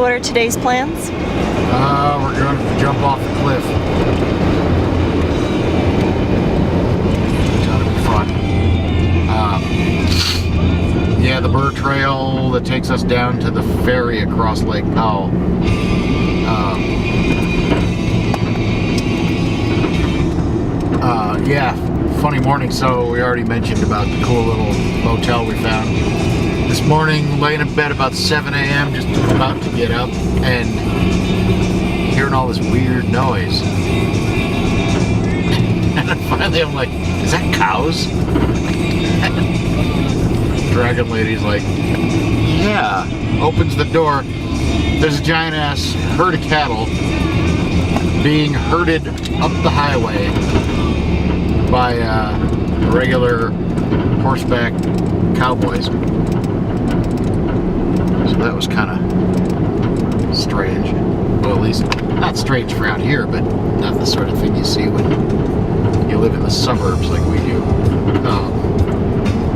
what are today's plans? We're going to jump off the cliff. It's gonna be fun. Yeah, the Burr Trail that takes us down to the ferry across Lake Powell. Yeah, funny morning. So we already mentioned about the cool little motel we found. This morning, laying in bed about 7 a.m., just about to get up, and hearing all this weird noise. And finally I'm like, is that cows? Dragon lady's like, yeah. Opens the door. There's a giant ass herd of cattle being herded up the highway by regular horseback cowboys. So that was kind of strange. Well, at least not strange for out here, but not the sort of thing you see when you live in the suburbs like we do.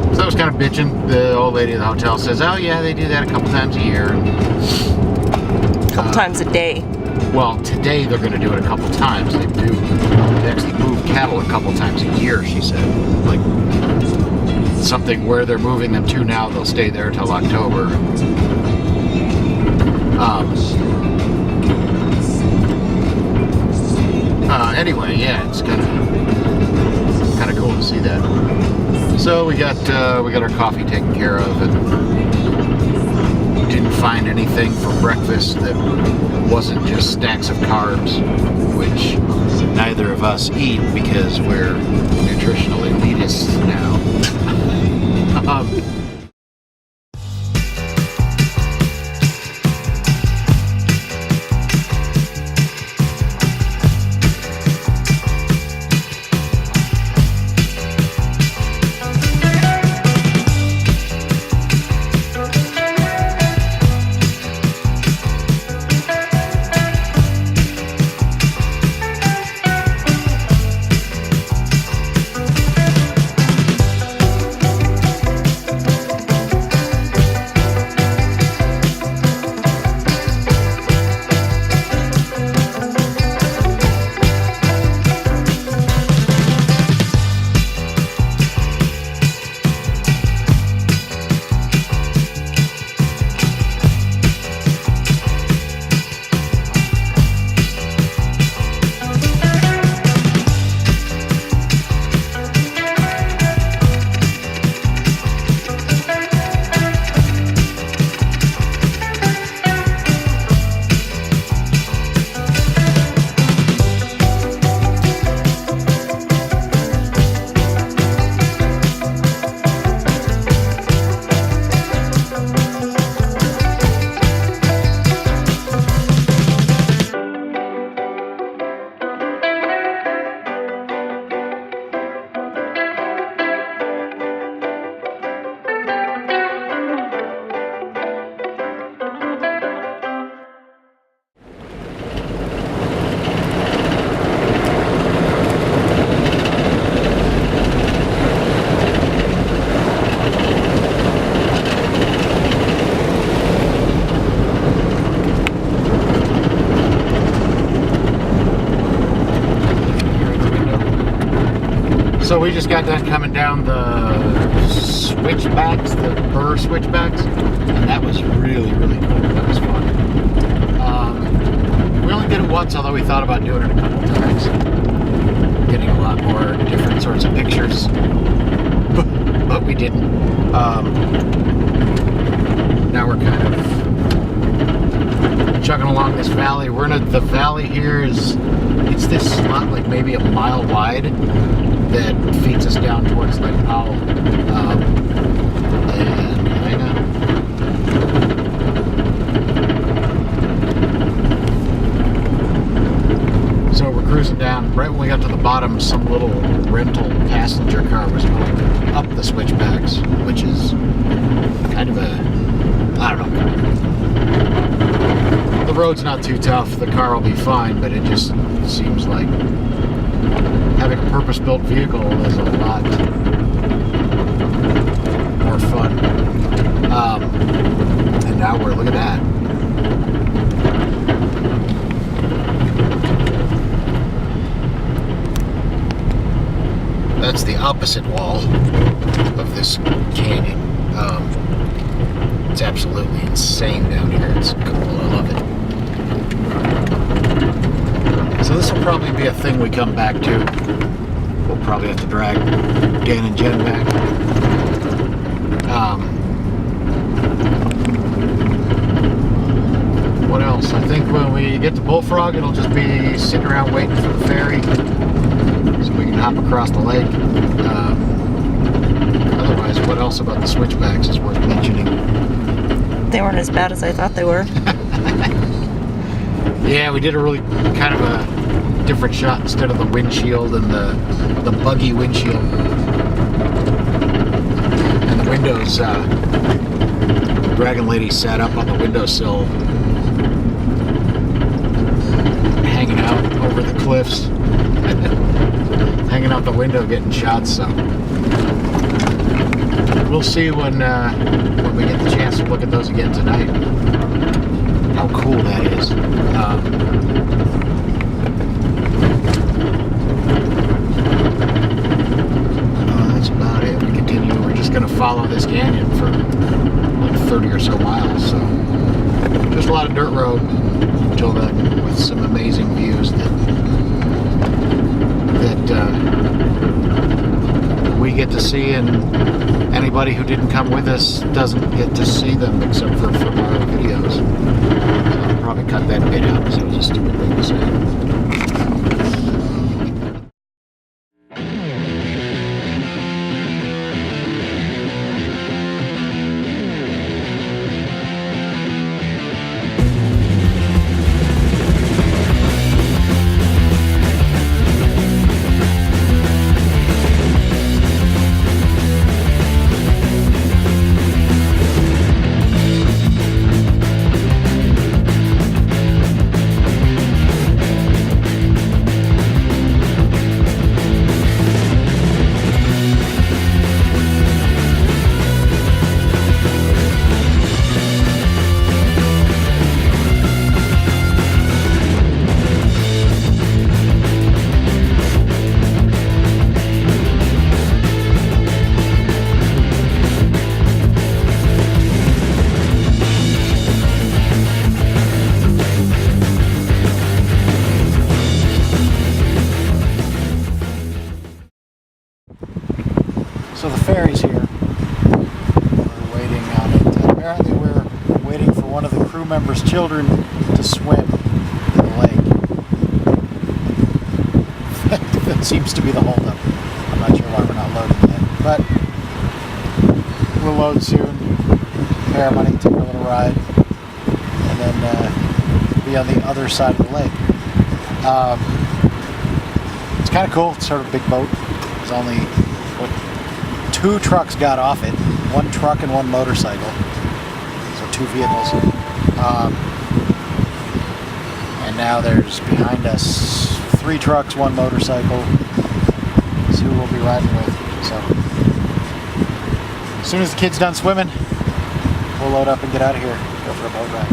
So that was kind of bitching. The old lady at the hotel says, oh yeah, they do that a couple times a year. A couple times a day. Well, today they're going to do it a couple times. They actually move cattle a couple times a year, she said. Like something where they're moving them to now, they'll stay there till October. Anyway, yeah, it's kind of cool to see that. So we got our coffee taken care of, and didn't find anything for breakfast that wasn't just stacks of carbs, which neither of us eat because we're nutritional elitists now. So we just got done coming down the switchbacks, the Burr switchbacks, and that was really, really cool. That was fun. We only did it once, although we thought about doing it a couple times. Getting a lot more different sorts of pictures, but we didn't. Now we're kind of chugging along this valley. We're in the valley here it's this slot like maybe a mile wide that feeds us down towards Lake Powell. And hang on. So we're cruising down. Right when we got to the bottom, some little rental passenger car was going up the switchbacks, which is kind of I don't know. The road's not too tough. The car will be fine, but it just seems like having a purpose-built vehicle is a lot more fun. And now look at that. opposite wall of this canyon. It's absolutely insane down here. It's cool. I love it. So this will probably be a thing we come back to. We'll probably have to drag Dan and Jen back. What else? I think when we get to Bullfrog, it'll just be sitting around waiting for the ferry so we can hop across the lake. Otherwise, what else about the switchbacks is worth mentioning? They weren't as bad as I thought they were. Yeah, we did a really kind of a different shot instead of the windshield and the buggy windshield. And the windows, Dragon Lady sat up on the windowsill hanging out over the cliffs. Hanging out the window getting shots, so we'll see when we get the chance to look at those again tonight. How cool that is. That's about it. We continue. We're just going to follow this canyon for like 30 or so miles. So just a lot of dirt road until then, with some amazing views that we get to see, and anybody who didn't come with us doesn't get to see them except for from our videos. So I'll probably cut that bit out because it was a stupid thing to say. So the ferry's here. We're waiting on it. Apparently we're waiting for one of the crew members' children to swim in the lake. That seems to be the holdup. I'm not sure why we're not loading yet. But we'll load soon. Pay our money, take a little ride, and then be on the other side of the lake. It's kind of cool. It's sort of a big boat. There's only 2 trucks got off it, 1 truck and 1 motorcycle, so 2 vehicles. And now there's behind us 3 trucks, 1 motorcycle. That's who we'll be riding with. So as soon as the kid's done swimming, we'll load up and get out of here, go for a boat ride.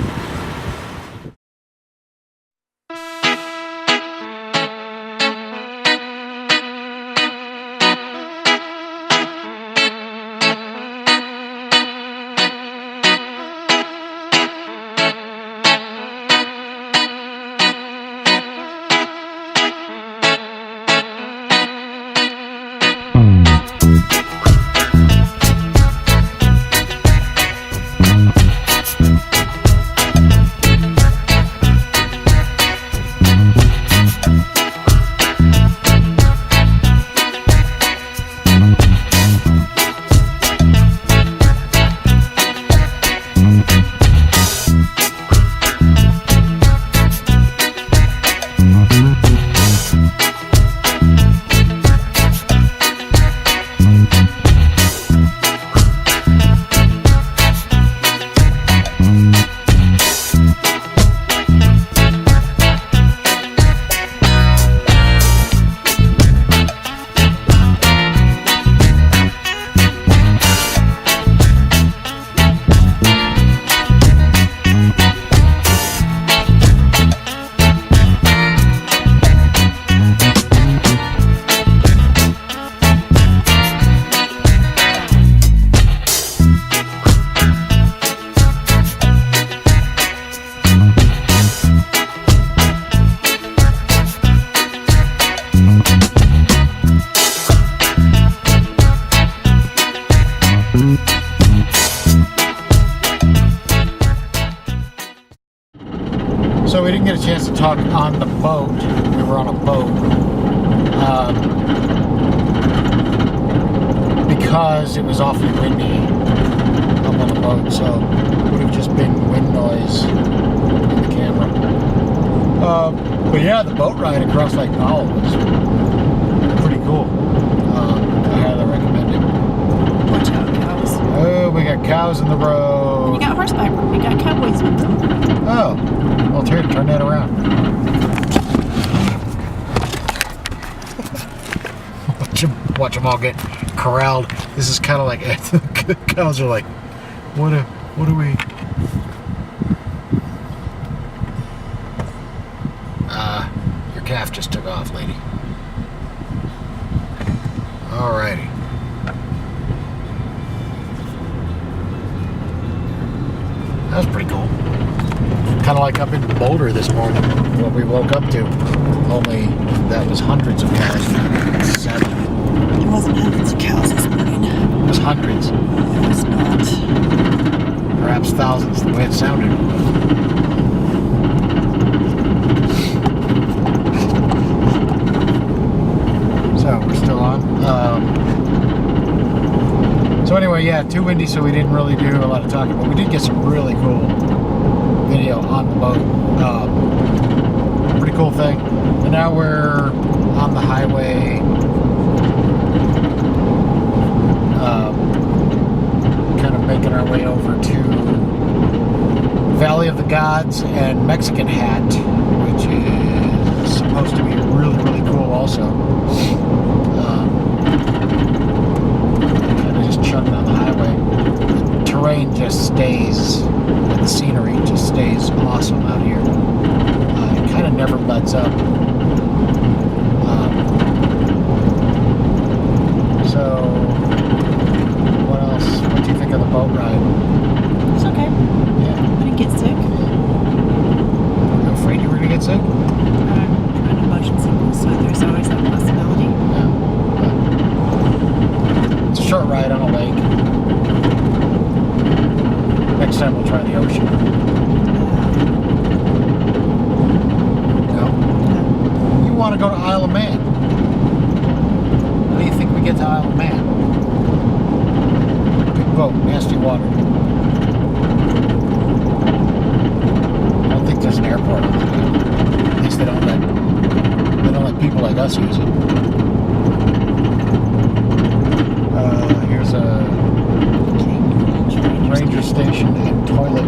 So we didn't get a chance to talk on the boat. We were on a boat. Because it was awfully windy up on the boat, so it would have just been wind noise in the camera. But yeah, the boat ride across Lake Powell was pretty cool. I highly recommend it. Watch out, cows. Oh, we got cows in the road. We got horseback. We got cowboys with them. Oh, well, turn that around. Watch them all get corralled. This is kind of like the cows are like, what do we? Your calf just took off, lady. Alrighty. That was pretty cool. Kind of like up in Boulder this morning, what we woke up to. Only that was hundreds of cows. 7. It wasn't hundreds of cows this morning. It was hundreds. It was not. Perhaps thousands, the way it sounded. So, we're still on. So anyway, yeah, too windy, so we didn't really do a lot of talking, but we did get some really cool video on the boat. Pretty cool thing. And now we're on the highway. Kind of making our way over to Valley of the Gods and Mexican Hat, which is supposed to be really, really cool also. Kind of just chugging on the highway. The terrain just stays, the scenery just stays awesome out here. It kind of never lets up. So, what else? What do you think of the boat ride? It's okay. Yeah. I didn't get sick. Are you afraid you were going to get sick? I'm kind of motion sickness, so there's always that possibility. Yeah. It's a short ride on a lake. Next time we'll try the ocean. No? You want to go to Isle of Man? How do you think we get to Isle of Man? Big boat, nasty water. I don't think there's an airport on that. At least they don't let people like us use it. Here's a ranger station and toilet.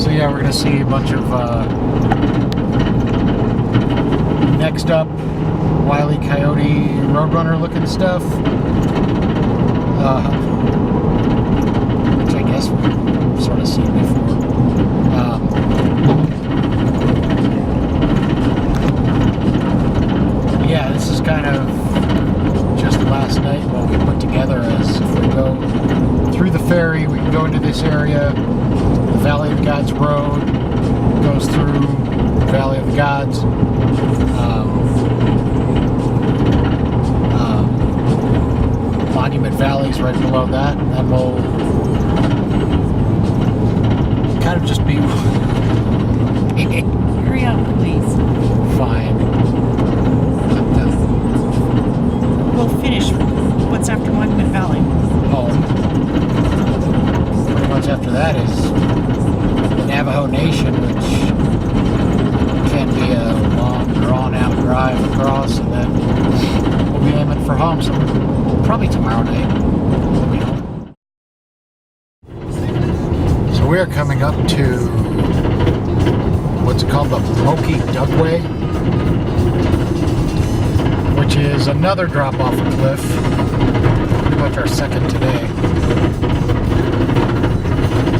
So yeah, we're gonna see a bunch of next up Wile E. Coyote Roadrunner looking stuff, which I guess we've sort of seen before. Yeah, this is kind of just last night what we put together as if we go through the ferry, we can go into this area. The Valley of the Gods Road goes through the Valley of the Gods. Monument Valley's right below that, and then we'll kind of just be Hurry up, please. fine. We'll finish what's after Monument Valley. Home. Pretty much after that is the Navajo Nation, which can be a long, drawn-out drive across, and then we'll be aiming for home. So probably tomorrow night we'll be home. So we're coming up to what's called the Moki Dugway, which is another drop off a cliff. Pretty much our second today.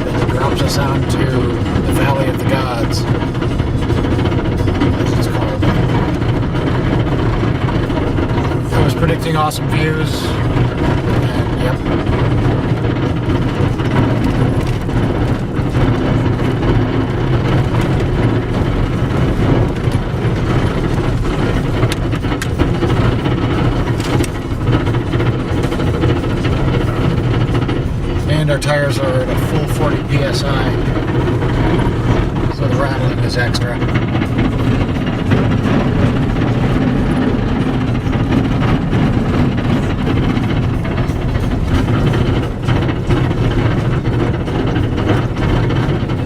It drops us onto the Valley of the Gods, as it's called. I was predicting awesome views, and yep. And our tires tires are at a full 40 psi, so the rattling is extra.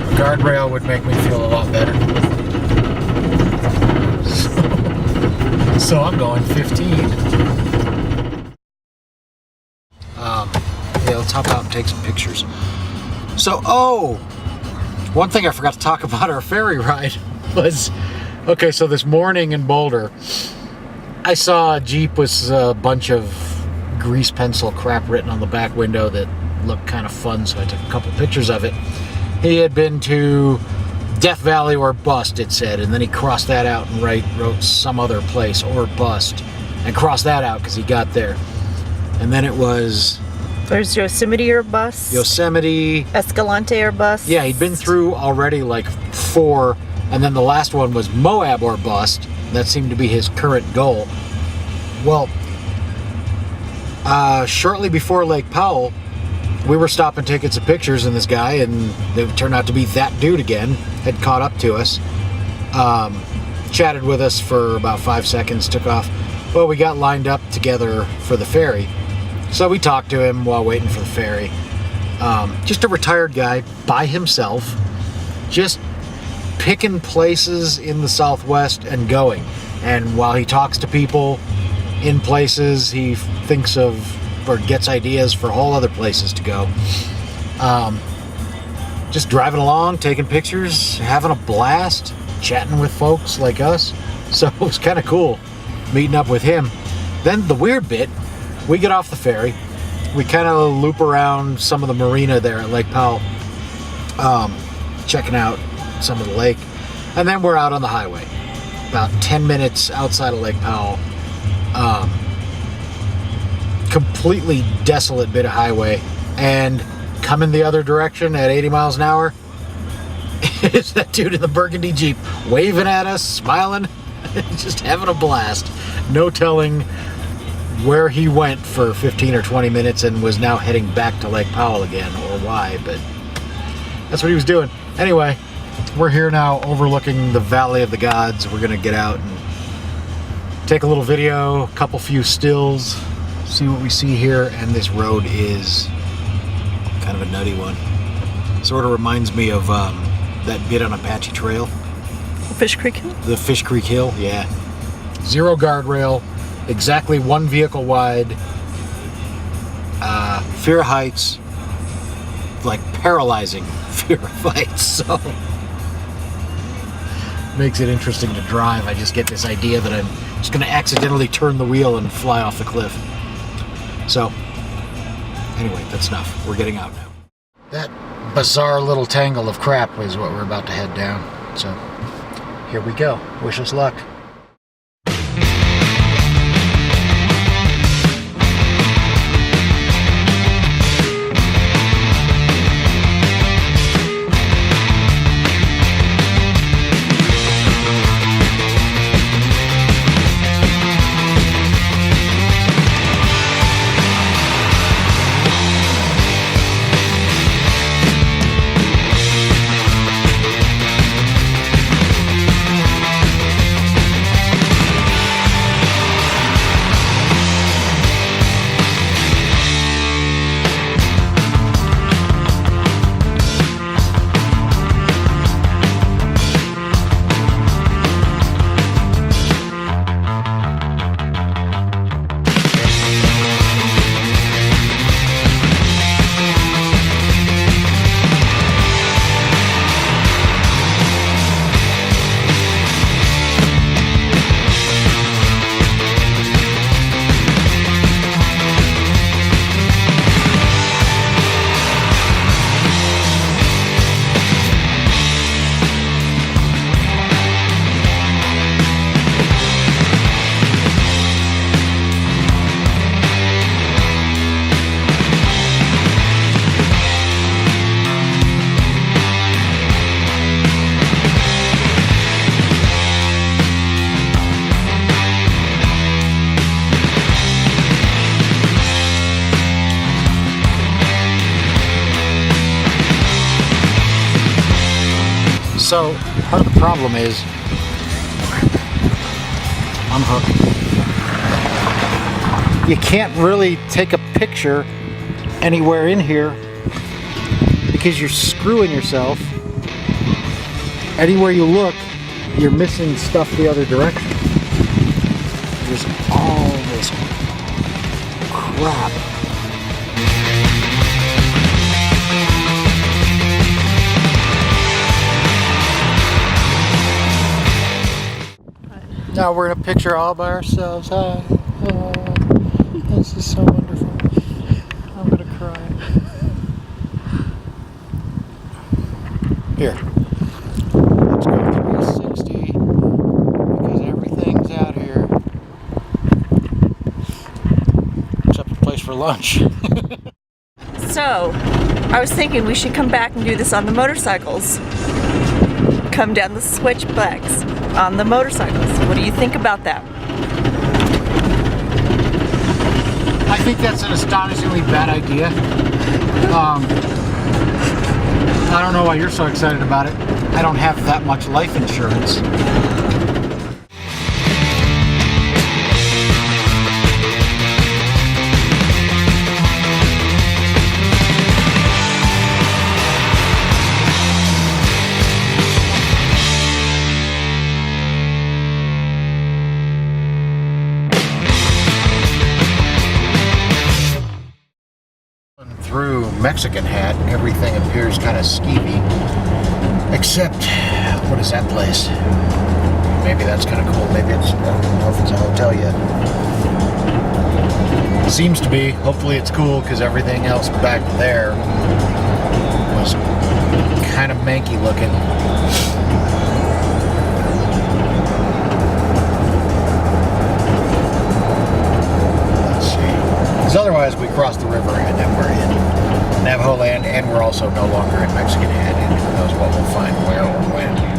A guardrail would make me feel a lot better. So I'm going 15. Yeah, let's hop out and take some pictures. So, one thing I forgot to talk about our ferry ride was, okay, so this morning in Boulder, I saw a Jeep with a bunch of grease pencil crap written on the back window that looked kind of fun, so I took a couple pictures of it. He had been to Death Valley or bust, it said, and then he crossed that out and wrote some other place, or bust, and crossed that out because he got there. And then it was... There's Yosemite or bust. Yosemite. Escalante or bust. Yeah, he'd been through already like 4, and then the last one was Moab or bust. That seemed to be his current goal. Well, shortly before Lake Powell, we were stopping taking some pictures, and this guy, and it turned out to be that dude again, had caught up to us. Chatted with us for about 5 seconds, took off. Well, we got lined up together for the ferry. So we talked to him while waiting for the ferry. Just a retired guy by himself, just picking places in the Southwest and going. And while he talks to people in places, he thinks of or gets ideas for whole other places to go. Just driving along, taking pictures, having a blast, chatting with folks like us. So it was kind of cool meeting up with him. Then the weird bit, we get off the ferry, we kind of loop around some of the marina there at Lake Powell, checking out some of the lake, and then we're out on the highway, about 10 minutes outside of Lake Powell. Completely desolate bit of highway, and coming the other direction at 80 miles an hour is that dude in the burgundy Jeep waving at us, smiling, just having a blast. No telling where he went for 15 or 20 minutes and was now heading back to Lake Powell again, or why, but that's what he was doing. Anyway, we're here now overlooking the Valley of the Gods. We're gonna get out and take a little video, a couple few stills, see what we see here, and this road is kind of a nutty one. Sort of reminds me of that bit on Apache Trail. Fish Creek Hill? The Fish Creek Hill, yeah. Zero guardrail, exactly one vehicle wide, fear of heights, like paralyzing fear of heights, so makes it interesting to drive. I just get this idea that I'm just going to accidentally turn the wheel and fly off the cliff. So, anyway, that's enough. We're getting out now. That bizarre little tangle of crap is what we're about to head down, so here we go. Wish us luck. So part of the problem is unhook. You can't really take a picture anywhere in here because you're screwing yourself. Anywhere you look, you're missing stuff the other direction. There's all this crap. Now we're in a picture all by ourselves. Hi. Oh, this is so wonderful. I'm gonna cry. Here. Let's go 360 because everything's out here except a place for lunch. So, I was thinking we should come back and do this on the motorcycles. Come down the switchbacks on the motorcycles. What do you think about that? I think that's an astonishingly bad idea. I don't know why you're so excited about it. I don't have that much life insurance. Through Mexican Hat, everything appears kind of skeevy, except, what is that place? Maybe that's kind of cool. Maybe it's, I don't know if it's a hotel yet. Seems to be. Hopefully it's cool because everything else back there was kind of manky looking. Otherwise, we cross the river and then we're in Navajo land, and we're also no longer in Mexican Hat, and who knows what we'll find where or when.